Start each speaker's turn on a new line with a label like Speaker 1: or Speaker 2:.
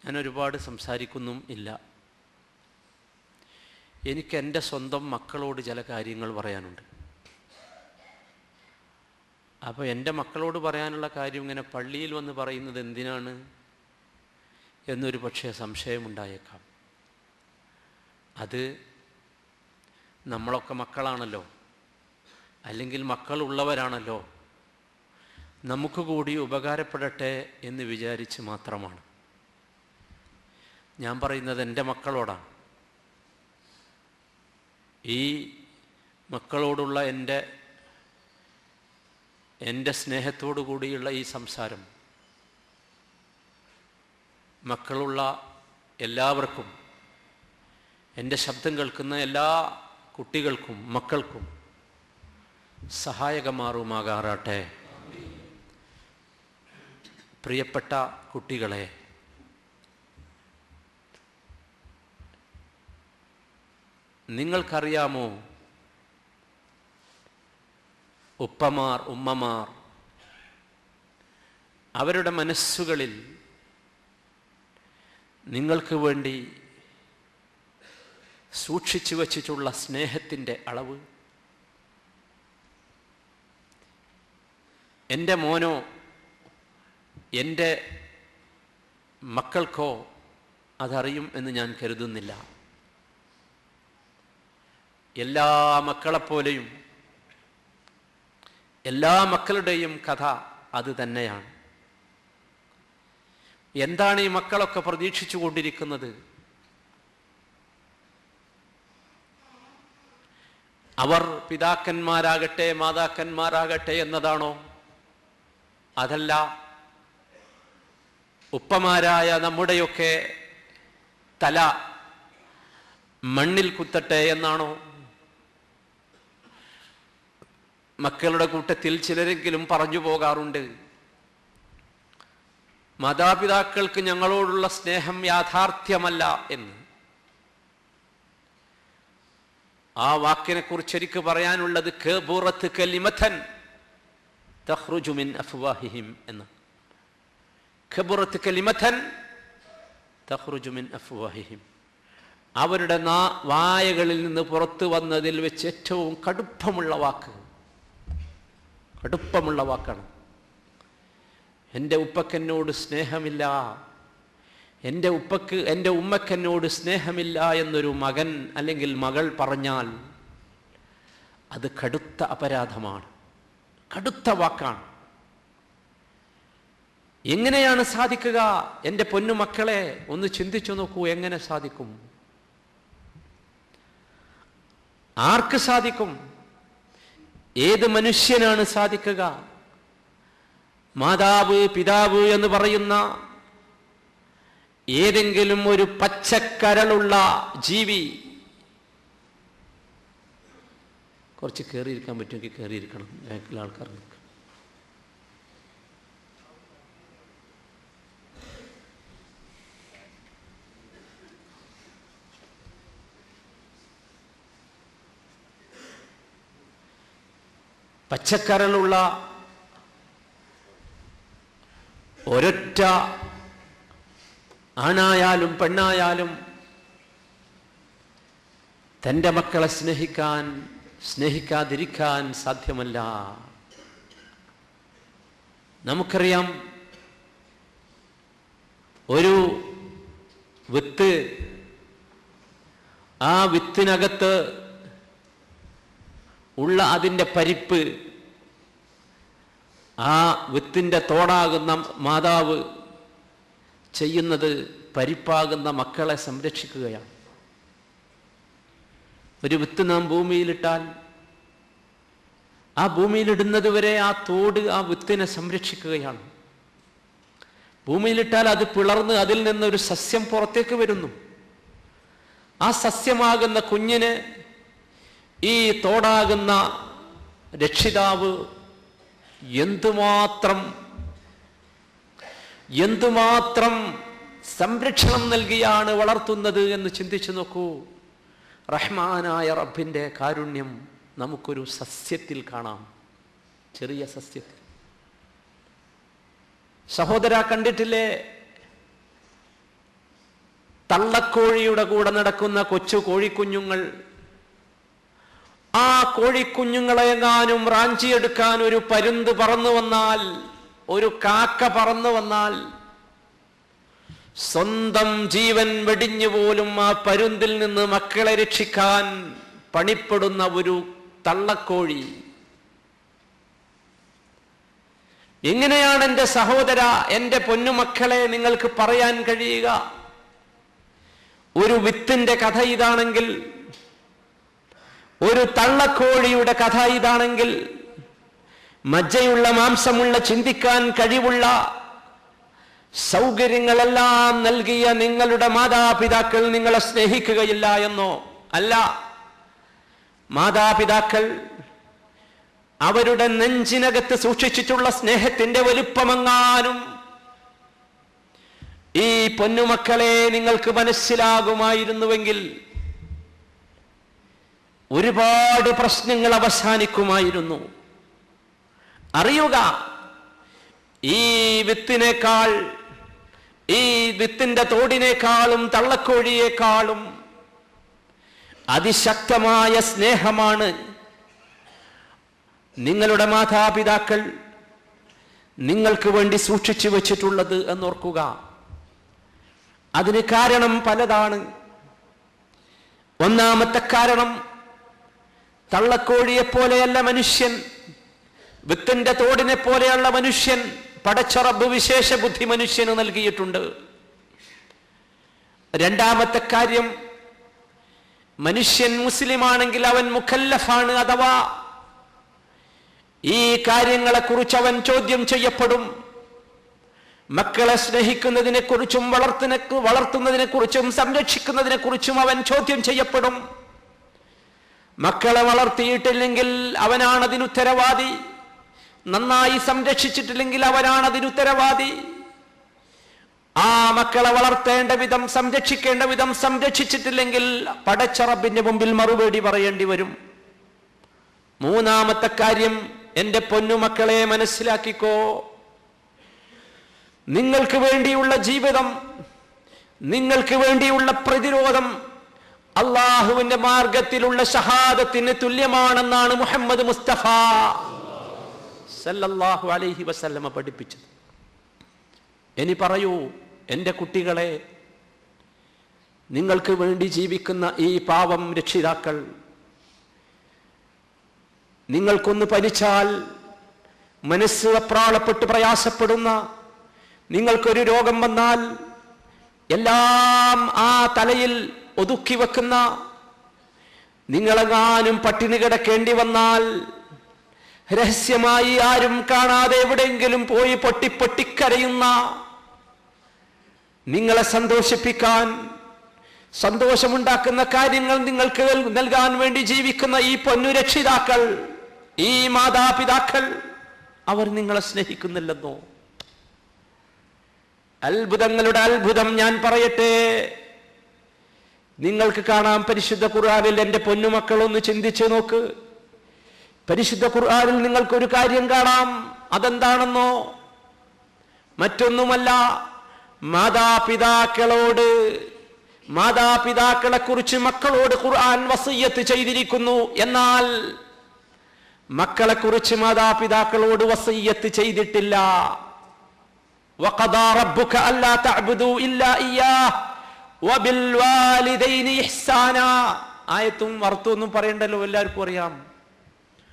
Speaker 1: ഞാൻ ഒരുപാട് സംസാരിക്കുന്നും ഇല്ല. എനിക്ക് എൻ്റെ സ്വന്തം മക്കളോട് ചില കാര്യങ്ങൾ പറയാനുണ്ട്. അപ്പോൾ എൻ്റെ മക്കളോട് പറയാനുള്ള കാര്യം ഇങ്ങനെ പള്ളിയിൽ വന്ന് പറയുന്നത് എന്തിനാണ് എന്നൊരു പക്ഷേ സംശയമുണ്ടായേക്കാം. അത് നമ്മളൊക്കെ മക്കളാണല്ലോ, അല്ലെങ്കിൽ മക്കളുള്ളവരാണല്ലോ, നമുക്ക് കൂടി ഉപകാരപ്പെടട്ടെ എന്ന് വിചാരിച്ച് മാത്രമാണ്. ഞാൻ പറയുന്നത് എൻ്റെ മക്കളോടാണ്. ഈ മക്കളോടുള്ള എൻ്റെ സ്നേഹത്തോടു കൂടിയുള്ള ഈ സംസാരം മക്കളുള്ള എല്ലാവർക്കും, എൻ്റെ ശബ്ദം കേൾക്കുന്ന എല്ലാ കുട്ടികൾക്കും മക്കൾക്കും സഹായകമാറുമാകാറാട്ടെ. പ്രിയപ്പെട്ട കുട്ടികളെ, നിങ്ങൾക്കറിയാമോ, ഉപ്പമാർ, ഉമ്മമാർ അവരുടെ മനസ്സുകളിൽ നിങ്ങൾക്ക് വേണ്ടി സൂക്ഷിച്ചു വച്ചിട്ടുള്ള സ്നേഹത്തിൻ്റെ അളവ്? എൻ്റെ മോനോ എൻ്റെ മക്കൾക്കോ അതറിയും എന്ന് ഞാൻ കരുതുന്നില്ല. എല്ലാ മക്കളെപ്പോലെയും എല്ലാ മക്കളുടെയും കഥ അത് തന്നെയാണ്. എന്താണ് ഈ മക്കളൊക്കെ പ്രതീക്ഷിച്ചു കൊണ്ടിരിക്കുന്നത്? അവർ പിതാക്കന്മാരാകട്ടെ മാതാക്കന്മാരാകട്ടെ എന്നതാണോ? അതല്ല, ഉപ്പമാരായ നമ്മുടെയൊക്കെ തല മണ്ണിൽ കുത്തട്ടെ എന്നാണോ? മക്കളുടെ കൂട്ടത്തിൽ ചിലരെങ്കിലും പറഞ്ഞു പോകാറുണ്ട്, മാതാപിതാക്കൾക്ക് ഞങ്ങളോടുള്ള സ്നേഹം യാഥാർത്ഥ്യമല്ല എന്ന്. ആ വാക്കിനെ കുറിച്ച് എനിക്ക് പറയാനുള്ളത് കബൂറത്ത് കലിമതൻ തഖ്റുജു മിൻ അഫ്വാഹിഹിം എന്ന്. കബൂറത്ത് കലിമതൻ തഖ്റുജു മിൻ അഫ്വാഹിഹിം, അവരുടെ വായകളിൽ നിന്ന് പുറത്തു വന്നതിൽ വെച്ച് ഏറ്റവും കടുപ്പമുള്ള വാക്കാണ്. എൻ്റെ ഉപ്പക്കെന്നോട് സ്നേഹമില്ല, എൻ്റെ ഉമ്മക്കെന്നോട് സ്നേഹമില്ല എന്നൊരു മകൻ അല്ലെങ്കിൽ മകൾ പറഞ്ഞാൽ അത് കടുത്ത അപരാധമാണ്, കടുത്ത വാക്കാണ്. എങ്ങനെയാണ് സാധിക്കുക? എൻ്റെ പൊന്നുമക്കളെ ഒന്ന് ചിന്തിച്ചു നോക്കൂ, എങ്ങനെ സാധിക്കും? ആർക്ക് സാധിക്കും? ഏത് മനുഷ്യനാണ് സാധിക്കുക? മാതാവ്, പിതാവ് എന്ന് പറയുന്ന ഏതെങ്കിലും ഒരു പച്ചക്കരളുള്ള ജീവി, കുറച്ച് കയറിയിരിക്കാൻ പറ്റുമെങ്കിൽ കയറിയിരിക്കണം, ബാക്കിലെ ആൾക്കാർ നിൽക്കും. പച്ചക്കരളുള്ള ഒരൊറ്റ ആണായാലും പെണ്ണായാലും തൻ്റെ മക്കളെ സ്നേഹിക്കാതിരിക്കാൻ സാധ്യമല്ല. നമുക്കറിയാം, ഒരു വിത്ത്, ആ വിത്തിനകത്ത് ഉള്ള അതിൻ്റെ പരിപ്പ്, ആ വിത്തിൻ്റെ തോടാകുന്ന മാതാവ് ചെയ്യുന്നത് പരിപ്പാകുന്ന മക്കളെ സംരക്ഷിക്കുകയാണ്. ഒരു വിത്ത് നാം ഭൂമിയിലിട്ടാൽ ആ ഭൂമിയിലിടുന്നത് വരെ ആ തോട് ആ വിത്തിനെ സംരക്ഷിക്കുകയാണ്. ഭൂമിയിലിട്ടാൽ അത് പിളർന്ന് അതിൽ നിന്നൊരു സസ്യം പുറത്തേക്ക് വരുന്നു. ആ സസ്യമാകുന്ന കുഞ്ഞിന് ഈ തോടാകുന്ന രക്ഷിതാവ് എന്തുമാത്രം സംരക്ഷണം നൽകിയാണ് വളർത്തുന്നത് എന്ന് ചിന്തിച്ചു നോക്കൂ. റഹ്മാനായ റബ്ബിൻ്റെ കാരുണ്യം നമുക്കൊരു സസ്യത്തിൽ കാണാം, ചെറിയ സസ്യത്തിൽ. സഹോദര, കണ്ടിട്ടില്ലേ തള്ളക്കോഴിയുടെ കൂടെ നടക്കുന്ന കൊച്ചു കോഴിക്കുഞ്ഞുങ്ങൾ, ആ കോഴിക്കുഞ്ഞുങ്ങളെങ്ങാനും റാഞ്ചിയെടുക്കാൻ ഒരു പരുന്ത് പറന്നു വന്നാൽ, ഒരു കാക്ക പറന്നു വന്നാൽ, സ്വന്തം ജീവൻ വെടിഞ്ഞു പോലും ആ പരുന്തിൽ നിന്ന് മക്കളെ രക്ഷിക്കാൻ പണിപ്പെടുന്ന ഒരു തള്ളക്കോഴി. എങ്ങനെയാണ് എൻ്റെ സഹോദര, എൻ്റെ പൊന്നുമക്കളെ നിങ്ങൾക്ക് പറയാൻ കഴിയുക? ഒരു വിത്തിന്റെ കഥ ഇതാണെങ്കിൽ, ഒരു തള്ളക്കോഴിയുടെ കഥ ഇതാണെങ്കിൽ, മജ്ജയുള്ള മാംസമുള്ള ചിന്തിക്കാൻ കഴിവുള്ള സൗകര്യങ്ങളെല്ലാം നൽകിയ നിങ്ങളുടെ മാതാപിതാക്കൾ നിങ്ങളെ സ്നേഹിക്കുകയില്ല എന്നോ? അല്ല, മാതാപിതാക്കൾ അവരുടെ നെഞ്ചിനകത്ത് സൂക്ഷിച്ചിട്ടുള്ള സ്നേഹത്തിന്റെ വലുപ്പമെങ്ങാനും ഈ പൊന്നുമക്കളെ നിങ്ങൾക്ക് മനസ്സിലാകുമായിരുന്നുവെങ്കിൽ ഒരുപാട് പ്രശ്നങ്ങൾ അവസാനിക്കുമായിരുന്നു. അറിയുക, ഈ വിത്തിനേക്കാൾ, ഈ വിത്തിന്റെ തോടിനേക്കാളും തള്ളക്കോഴിയേക്കാളും അതിശക്തമായ സ്നേഹമാണ് നിങ്ങളുടെ മാതാപിതാക്കൾ നിങ്ങൾക്ക് വേണ്ടി സൂക്ഷിച്ചു വച്ചിട്ടുള്ളത് എന്നോർക്കുക. അതിന് കാരണം പലതാണ്. ഒന്നാമത്തെ കാരണം, തള്ളക്കോഴിയെ പോലെയല്ല മനുഷ്യൻ, വിത്തിന്റെ തോടിനെ പോലെയുള്ള മനുഷ്യൻ. പടച്ച റബ്ബ് വിശേഷ ബുദ്ധി മനുഷ്യന് നൽകിയിട്ടുണ്ട്. രണ്ടാമത്തെ കാര്യം, മനുഷ്യൻ മുസ്ലിമാണെങ്കിൽ അവൻ മുഖല്ലഫാണ്, അഥവാ ഈ കാര്യങ്ങളെക്കുറിച്ച് അവൻ ചോദ്യം ചെയ്യപ്പെടും. മക്കളെ സ്നേഹിക്കുന്നതിനെ കുറിച്ചും വളർത്തുന്നതിനെ കുറിച്ചും സംരക്ഷിക്കുന്നതിനെ കുറിച്ചും അവൻ ചോദ്യം ചെയ്യപ്പെടും. മക്കളെ വളർത്തിയിട്ടില്ലെങ്കിൽ അവനാണ് അതിനുത്തരവാദി, നന്നായി സംരക്ഷിച്ചിട്ടില്ലെങ്കിൽ അവനാണ് അതിനുത്തരവാദി. ആ മക്കളെ വളർത്തേണ്ട വിധം, സംരക്ഷിക്കേണ്ട വിധം സംരക്ഷിച്ചിട്ടില്ലെങ്കിൽ പടച്ച റബ്ബിന്റെ മുമ്പിൽ മറുപടി പറയേണ്ടി വരും. മൂന്നാമത്തെ കാര്യം, എൻ്റെ പൊന്നുമക്കളെ മനസ്സിലാക്കിക്കോ, നിങ്ങൾക്ക് വേണ്ടിയുള്ള ജീവിതം, നിങ്ങൾക്ക് വേണ്ടിയുള്ള പ്രതിരോധം അള്ളാഹുവിന്റെ മാർഗത്തിലുള്ള ഷഹാദത്തിന് തുല്യമാണെന്നാണ് മുഹമ്മദ് മുസ്തഫ സല്ലല്ലാഹു അലൈഹി വസല്ലമ പഠിപ്പിച്ചത്. ഇനി പറയൂ എൻ്റെ കുട്ടികളെ, നിങ്ങൾക്ക് വേണ്ടി ജീവിക്കുന്ന ഈ പാവം രക്ഷിതാക്കൾ, നിങ്ങൾക്കൊന്ന് പനിച്ചാൽ മനസ്സ് വെപ്രാളപ്പെട്ട് പ്രയാസപ്പെടുന്ന, നിങ്ങൾക്കൊരു രോഗം വന്നാൽ എല്ലാം ആ തലയിൽ ഒതുക്കി വെക്കുന്ന, നിങ്ങളെങ്ങാനും പട്ടിണി കിടക്കേണ്ടി വന്നാൽ രഹസ്യമായി ആരും കാണാതെ എവിടെയെങ്കിലും പോയി പൊട്ടിപ്പൊട്ടിക്കരയുന്ന, നിങ്ങളെ സന്തോഷിപ്പിക്കാൻ, സന്തോഷമുണ്ടാക്കുന്ന കാര്യങ്ങൾ നിങ്ങൾക്ക് നൽകാൻ വേണ്ടി ജീവിക്കുന്ന ഈ പൊന്നു രക്ഷിതാക്കൾ, ഈ മാതാപിതാക്കൾ, അവർ നിങ്ങളെ സ്നേഹിക്കുന്നില്ലെന്നോ? അത്ഭുതങ്ങളുടെ അത്ഭുതം ഞാൻ പറയട്ടെ. നിങ്ങൾക്ക് കാണാം പരിശുദ്ധ ഖുർആനിൽ, എൻ്റെ പൊന്നുമക്കളൊന്ന് ചിന്തിച്ചു നോക്ക്, പരിശുദ്ധ ഖുർആനിൽ നിങ്ങൾക്കൊരു കാര്യം കാണാം. അതെന്താണെന്നോ? മറ്റൊന്നുമല്ല, മാതാപിതാക്കളോട്, മാതാപിതാക്കളെ കുറിച്ച് മക്കളോട് ഖുർആൻ വസിയ്യത്ത് ചെയ്തിരിക്കുന്നു. എന്നാൽ മക്കളെ കുറിച്ച് മാതാപിതാക്കളോട് വസിയ്യത്ത് ചെയ്തിട്ടില്ല. വഖദാ റബ്ബുക അല്ലാ തഅ്ബുദൂ ഇല്ലാ ഇയ്യാഹ് വബിൽ വാലിദൈനി ഇഹ്സാനാ. ആയത്തും അർത്ഥമൊന്നും പറയണ്ടല്ലോ, എല്ലാവർക്കും അറിയാം.